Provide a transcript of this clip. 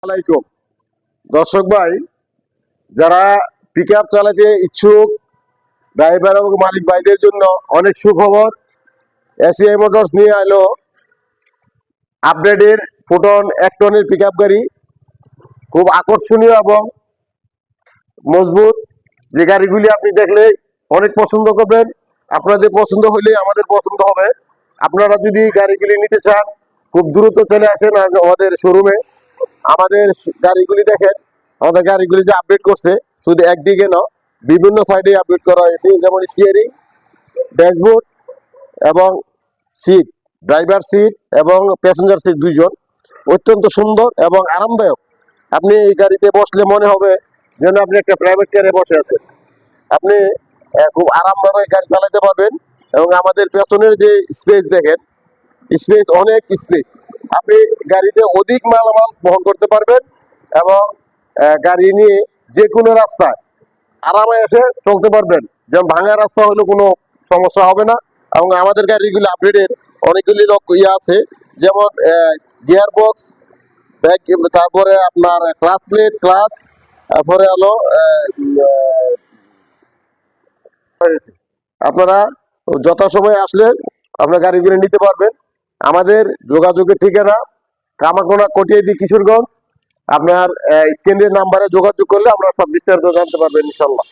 আলাইকুম দর্শক ভাই, যারা পিকআপ চালাতে ইচ্ছুক ড্রাইভার এবং মালিক ভাইদের জন্য অনেক সুখবর। এসিআই মোটরস নিয়ে এলো আপডেটের ফুটন 1 টনের পিকআপ গাড়ি। খুব আকর্ষণীয় এবং মজবুত, যে গাড়িগুলি আপনি দেখলে অনেক পছন্দ করবেন। আপনাদের পছন্দ হলে আমাদের পছন্দ হবে। আপনারা যদি গাড়িগুলি নিতে চান খুব দ্রুত চলে আসেন আমাদের শোরুমে। আমাদের গাড়িগুলি দেখেন, আমাদের গাড়িগুলি যে আপডেট করছে শুধু একদিকে না, বিভিন্ন সাইডে আপডেট করা হয়েছে, যেমন স্টিয়ারিং, ড্যাশবোর্ড এবং সিট, ড্রাইভার সিট এবং প্যাসেঞ্জার সিট দুইজন অত্যন্ত সুন্দর এবং আরামদায়ক। আপনি এই গাড়িতে বসলে মনে হবে যেন আপনি একটা প্রাইভেট কারে বসে আছেন। আপনি খুব আরামভাবে গাড়ি চালাতে পারবেন। এবং আমাদের পেছনের যে স্পেস দেখেন, স্পেস অনেক স্পেস। আপনি গাড়িতে অধিক মালামাল বহন করতে পারবেন এবং গাড়ি নিয়ে যে কোনো রাস্তায় আরামে এসে চলতে পারবেন। যেমন ভাঙা রাস্তা হলে কোনো সমস্যা হবে না। এবং আমাদের গাড়িগুলি আপডেটের অনেকগুলি আছে, যেমন গিয়ার বক্স, তারপরে আপনার ক্লাস প্লেট, ক্লাস, তারপরে হলো আপনারা যথাসময়ে আসলে আপনার গাড়িগুলি নিতে পারবেন। আমাদের যোগাযোগের ঠিকানা কামারকোনা, কটিয়াদি, কিশোরগঞ্জ। আপনার স্ক্রিনের নাম্বারে যোগাযোগ করলে আমরা সব বিস্তারিত জানতে পারবেন ইনশাল্লাহ।